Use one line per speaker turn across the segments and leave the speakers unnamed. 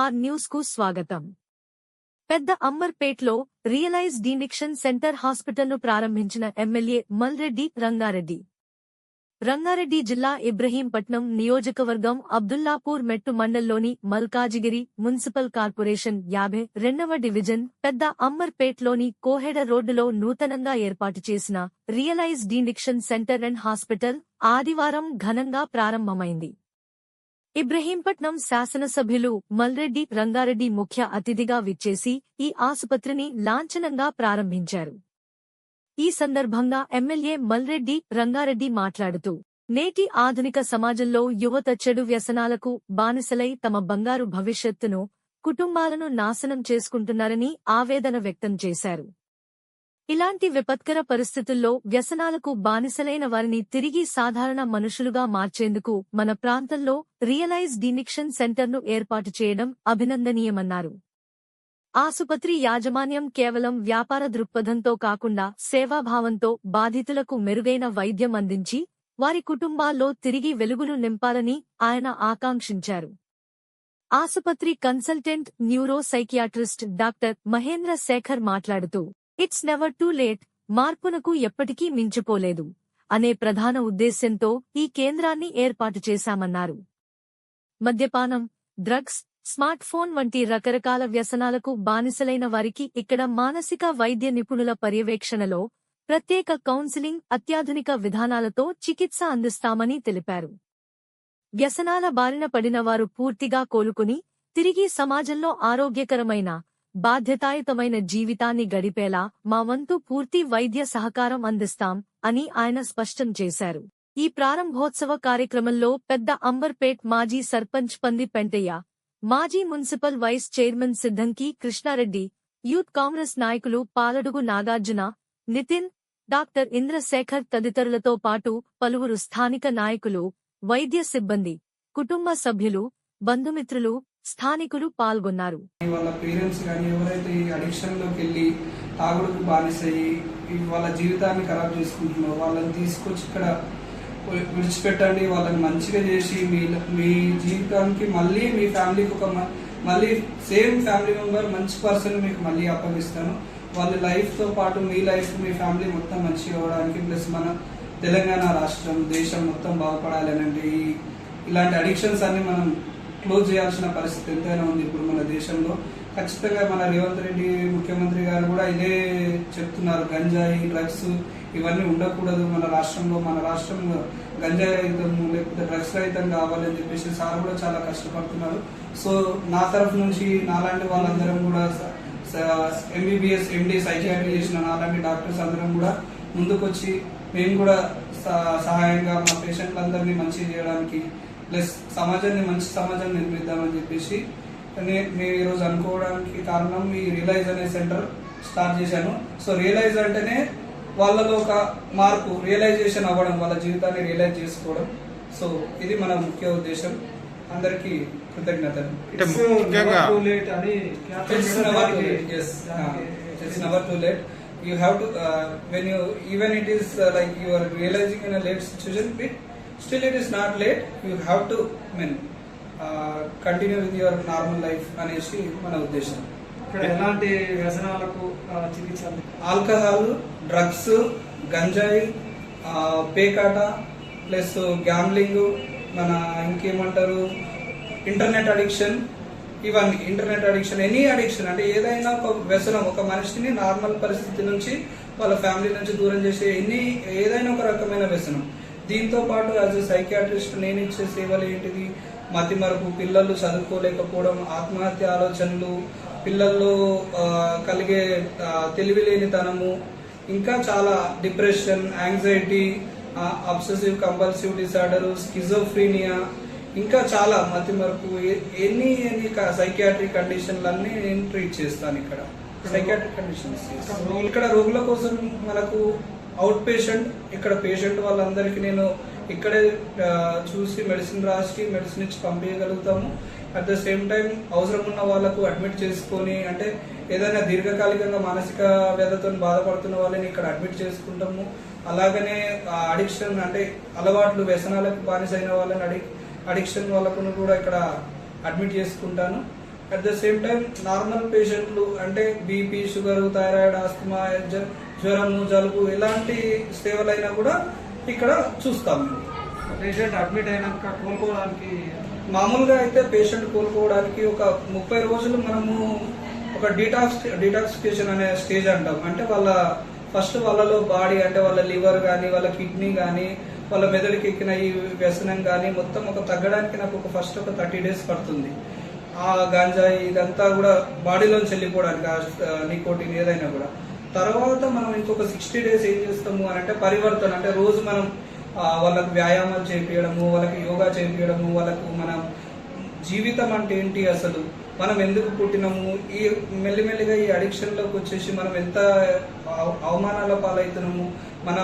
Are news కు స్వాగతం. పెద్ద అమ్మర్పేట్లో రియలైజ్ డీనిక్షన్ సెంటర్ హాస్పిటల్ను ప్రారంభించిన ఎమ్మెల్యే మల్రెడ్డి రంగారెడ్డి. రంగారెడ్డి జిల్లా ఇబ్రహీంపట్నం నియోజకవర్గం అబ్దుల్లాపూర్ మెట్టు మండల్లోని మల్కాజిగిరి మున్సిపల్ కార్పొరేషన్ 52వ డివిజన్ పెద్ద అమ్మర్పేట్లోని కోహెడ రోడ్డులో నూతనంగా ఏర్పాటు చేసిన రియలైజ్ డీనిక్షన్ సెంటర్ అండ్ హాస్పిటల్ ఆదివారం ఘనంగా ప్రారంభమైంది. ఇబ్రహీంపట్నం శాసనసభ్యులు మల్రెడ్డి రంగారెడ్డి ముఖ్య అతిథిగా విచ్చేసి ఈ ఆసుపత్రిని లాంఛనంగా ప్రారంభించారు. ఈ సందర్భంగా ఎమ్మెల్యే మల్రెడ్డి రంగారెడ్డి మాట్లాడుతూ, నేటి ఆధునిక సమాజంలో యువత చెడు వ్యసనాలకు బానిసలై తమ బంగారు భవిష్యత్తును, కుటుంబాలను నాశనం చేసుకుంటున్నారని ఆవేదన వ్యక్తం చేశారు. ఇలాంటి విపత్కర పరిస్థితుల్లో వ్యసనాలకు బానిసలైన వారిని తిరిగి సాధారణ మనుషులుగా మార్చేందుకు మన ప్రాంతంలో రియలైజ్ డీనిక్షన్ సెంటర్ను ఏర్పాటు చేయడం అభినందనీయమన్నారు. ఆసుపత్రి యాజమాన్యం కేవలం వ్యాపార దృక్పథంతో కాకుండా సేవాభావంతో బాధితులకు మెరుగైన వైద్యం అందించి వారి కుటుంబాల్లో తిరిగి వెలుగులు నింపాలని ఆయన ఆకాంక్షించారు. ఆసుపత్రి consultant neuro psychiatrist doctor Mahendra Shekar మాట్లాడుతూ, ఇట్స్ నెవర్ టూ లేట్, మార్పునకు ఎప్పటికీ మించిపోలేదు అనే ప్రధాన ఉద్దేశ్యంతో ఈ కేంద్రాన్ని ఏర్పాటు చేశామన్నారు. మద్యపానం, డ్రగ్స్, స్మార్ట్ ఫోన్ వంటి రకరకాల వ్యసనాలకు బానిసలైన వారికి ఇక్కడ మానసిక వైద్య నిపుణుల పర్యవేక్షణలో ప్రత్యేక కౌన్సిలింగ్, అత్యాధునిక విధానాలతో చికిత్స అందిస్తామని తెలిపారు. వ్యసనాల బారిన పడిన వారు పూర్తిగా కోలుకుని తిరిగి సమాజంలో ఆరోగ్యకరమైన, బాధ్యతాయుతమైన జీవితాన్ని గడిపేలా మా వంతు పూర్తి వైద్య సహకారం అందిస్తాం అని ఆయన స్పష్టం చేశారు. ఈ ప్రారంభోత్సవ కార్యక్రమంలో పెద్ద అంబర్పేట్ మాజీ సర్పంచ్ పంది పెంటయ్య, మాజీ municipal vice chairman Siddamki Krishnareddy, youth Congress నాయకులు పాలడుగు నాగార్జున, నితిన్, డాక్టర్ ఇంద్రశేఖర్ తదితరులతో పాటు పలువురు స్థానిక నాయకులు, వైద్య సిబ్బంది, కుటుంబ సభ్యులు, బంధుమిత్రులు, స్థానికులు పాల్గొన్నారు.
వాళ్ళ పేరెంట్స్ కానీ ఎవరైతే ఈ అడిక్షన్ లోకి వెళ్ళి తాగుడుకు బానిసయ్యి వాళ్ళ జీవితాన్ని ఖరాబ్ చేసుకుంటున్నారో వాళ్ళని తీసుకొచ్చి ఇక్కడ విడిచిపెట్టండి. వాళ్ళని మంచిగా చేసి మీ జీవితానికి మళ్ళీ మీ ఫ్యామిలీకి మళ్ళీ సేమ్ ఫ్యామిలీ మెంబర్ మంచి పర్సన్ మీకు మళ్ళీ అప్పగిస్తాను. వాళ్ళ లైఫ్తో పాటు మీ లైఫ్, మీ ఫ్యామిలీ మొత్తం మంచిగా అవ్వడానికి, ప్లస్ మన తెలంగాణ రాష్ట్రం, దేశం మొత్తం బాగుపడాలి అంటే ఇలాంటి అడిక్షన్స్ అన్ని మనం క్లోజ్ చేయాల్సిన పరిస్థితి ఎంతైనా ఉంది ఇప్పుడు మన దేశంలో. ఖచ్చితంగా మన రేవంత్ రెడ్డి ముఖ్యమంత్రి గారు కూడా ఇదే చెప్తున్నారు. గంజాయి, డ్రగ్స్ ఇవన్నీ ఉండకూడదు మన రాష్ట్రంలో. మన రాష్ట్రం గంజాయి రహితం లేకపోతే డ్రగ్స్ రహితం కావాలని చెప్పేసి సార్ కూడా చాలా కష్టపడుతున్నారు. సో నా తరఫు నుంచి నాలాంటి వాళ్ళందరం కూడా MBBS MD సైకియాట్రీ చేసిన నాలాంటి డాక్టర్స్ అందరం కూడా ముందుకొచ్చి మేము కూడా సహాయంగా మా పేషెంట్లందరినీ మంచిగా చేయడానికి, ప్లస్ సమాజాన్ని మంచి సమాజాన్ని నిర్మిద్దామని చెప్పేసి మేము ఈరోజు అనుకోవడానికి కారణం ఈ రియలైజ్ అనే సెంటర్ స్టార్ట్ చేశాను. సో రియలైజ్ అంటేనే వాళ్ళలో ఒక మార్పు, రియలైజేషన్ అవ్వడం, వాళ్ళ జీవితాన్ని రియలైజ్ చేసుకోవడం. సో ఇది మన ముఖ్య ఉద్దేశం. అందరికీ కృతజ్ఞతలు. You have to when you even it is like you are realizing in a late situation, still it is not late. You have to continue with your normal life అనేసి మన ఉద్దేశం.
ఇక్కడ ఎలాంటి వ్యసనాలకు చికిత్స?
ఆల్కహాల్, డ్రగ్స్, గంజాయి, పేకాట, plus gambling, మన ఇంకేమంటారు ఇంటర్నెట్ అడిక్షన్, ఇవన్నీ ఇంటర్నెట్ అడిక్షన్, ఎనీ అడిక్షన్ అంటే ఏదైనా ఒక వ్యసనం ఒక మనిషిని నార్మల్ పరిస్థితి నుంచి వాళ్ళ ఫ్యామిలీ నుంచి దూరం చేసే ఏదైనా ఒక రకమైన వ్యసనం. దీంతో పాటు యాజ్ ఎ సైకియాట్రిస్ట్ నేను ఇచ్చే సేవలు ఏంటిది? మతిమరుపు, పిల్లలు చదువుకోలేకపోవడం, ఆత్మహత్య ఆలోచనలు, పిల్లల్లో కలిగే తెలివిలేనితనము, ఇంకా చాలా depression, anxiety, obsessive compulsive disorder, schizophrenia, ఇంకా చాలా మతిమరుపు, ఎన్ని సైకియాట్రిక్ కండిషన్లన్నీ నేను ట్రీట్ చేస్తాను ఇక్కడ. సైకియాట్రిక్ కండిషన్స్ ఇక్కడ రోగుల కోసం మనకు అవుట్ పేషెంట్, ఇక్కడ పేషెంట్ వాళ్ళందరికీ నేను ఇక్కడే చూసి మెడిసిన్ రాసి మెడిసిన్ ఇచ్చి పంపించగలుగుతాము. అట్ ద సేమ్ టైం అవసరం ఉన్న వాళ్ళకు అడ్మిట్ చేసుకొని, అంటే ఏదైనా దీర్ఘకాలికంగా మానసిక వ్యాధితో బాధపడుతున్న వాళ్ళని ఇక్కడ అడ్మిట్ చేసుకుంటాము. అలాగనే అడిక్షన్ అంటే అలవాట్లు, వ్యసనాలకు బానిసైన వాళ్ళని అడిక్షన్ వాళ్ళకు కూడా ఇక్కడ అడ్మిట్ చేసుకుంటాను. At the same time normal పేషెంట్లు అంటే బీపీ, షుగర్, థైరాయిడ్, ఆస్తమా, జ్వరము, జలుబు ఎలాంటి సేవలైనా కూడా ఇక్కడ చూస్తాం.
పేషెంట్ అడ్మిట్ అయినాక కోలుకోవడానికి
మామూలుగా అయితే పేషెంట్ కోలుకోవడానికి ఒక 30 రోజులు మనము ఒక డీటాక్సిఫికేషన్ అనే స్టేజ్ అంటాం. అంటే ఫస్ట్ వాళ్ళలో బాడీ అంటే వాళ్ళ లివర్ కానీ, వాళ్ళ కిడ్నీ కానీ, వాళ్ళ మెదడుకి ఎక్కిన ఈ వ్యసనం కానీ మొత్తం తగ్గడానికి నాకు ఫస్ట్ ఒక 30 days పడుతుంది. ఆ గాంజాయి ఇదంతా కూడా బాడీలోంచి వెళ్ళిపోవడానికి, నికోటిన్ ఏదైనా కూడా. తర్వాత మనం ఇంకొక 60 days ఏం చేస్తాము అని అంటే పరివర్తన, అంటే రోజు మనం వాళ్ళకు వ్యాయామాలు చేయించడము, వాళ్ళకి యోగా చేయించడము, వాళ్ళకు మనం జీవితం అంటే ఏంటి, అసలు మనం ఎందుకు పుట్టినాము, ఈ మెల్లిమెల్లిగా ఈ అడిక్షన్లోకి వచ్చేసి మనం ఎంత అవమానాల పాలవుతున్నాము, మన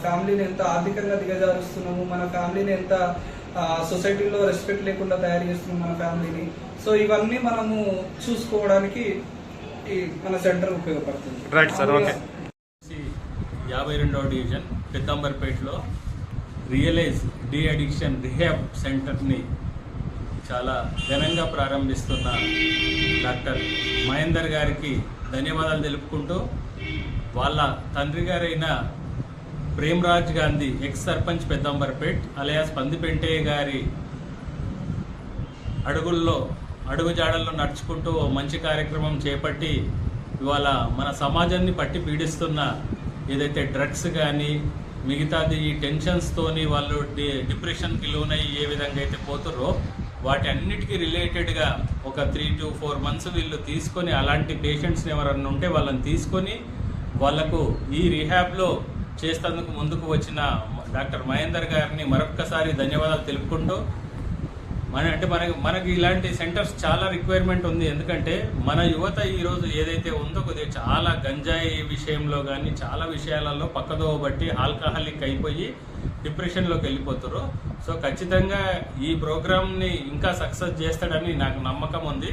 ఫ్యామిలీని ఎంత ఆర్థికంగా దిగజారుస్తున్నాము, మన ఫ్యామిలీని ఎంత సొసైటీలో రెస్పెక్ట్ లేకుండా తయారు చేస్తున్నాము మన ఫ్యామిలీని. సో ఇవన్నీ మనము చూసుకోవడానికి మన సెంటర్ ఉపయోగపడుతుంది.
Right sir, okay.
52వ డివిజన్ పెద్దంబర్పేటలో రియలైజ్ డి అడిక్షన్ రిహాబ్ సెంటర్ని చాలా ఘనంగా ప్రారంభిస్తున్న డాక్టర్ మహేందర్ గారికి ధన్యవాదాలు తెలుపుకుంటూ, వాళ్ళ తండ్రి గారైన ప్రేమ్రాజ్ గాంధీ ఎక్స్ సర్పంచ్ పెద్దంబర్పేట్ అలియాస్ పందిపెంటయ్య గారి అడుగుజాడల్లో నడుచుకుంటూ మంచి కార్యక్రమం చేపట్టి ఇవాళ మన సమాజాన్ని పట్టి పీడిస్తున్న ఏదైతే డ్రగ్స్ కానీ మిగతాది ఈ టెన్షన్స్తోని వాళ్ళు డిప్రెషన్కి లోనయ్యి ఏ విధంగా అయితే పోతుర్రో వాటి అన్నిటికీ రిలేటెడ్గా ఒక 3 to 4 months వీళ్ళు తీసుకొని అలాంటి పేషెంట్స్ని ఎవరన్నా ఉంటే వాళ్ళని తీసుకొని వాళ్లకు ఈ రిహాబ్లో చేసేందుకు ముందుకు వచ్చిన డాక్టర్ మహేందర్ గారిని మరొక్కసారి ధన్యవాదాలు తెలుపుకుంటూ, మనకి ఇలాంటి సెంటర్స్ చాలా రిక్వైర్మెంట్ ఉంది. ఎందుకంటే మన యువత ఈరోజు ఏదైతే ఉందో కొద్దిగా చాలా గంజాయి విషయంలో కానీ చాలా విషయాలలో పక్కదోవ బట్టి ఆల్కహాలిక్ అయిపోయి డిప్రెషన్లోకి వెళ్ళిపోతారు. సో ఖచ్చితంగా ఈ ప్రోగ్రామ్ని ఇంకా సక్సెస్ చేస్తాడని నాకు నమ్మకం ఉంది.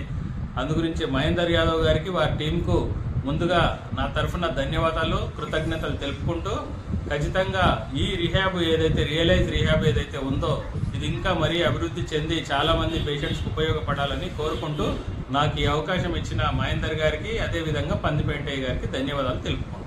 అందుగురించి మహేందర్ యాదవ్ గారికి, వారి టీంకు ముందుగా నా తరఫున ధన్యవాదాలు, కృతజ్ఞతలు తెలుపుకుంటూ, ఖచ్చితంగా ఈ రియలైజ్ రిహాబ్ ఏదైతే ఉందో ఇది ఇంకా మరీ అభివృద్ధి చెంది చాలా మంది పేషెంట్స్కి ఉపయోగపడాలని కోరుకుంటూ, నాకు ఈ అవకాశం ఇచ్చిన మహేందర్ గారికి, అదేవిధంగా పందిపెంటయ్య గారికి ధన్యవాదాలు తెలుపుకుంటున్నాను.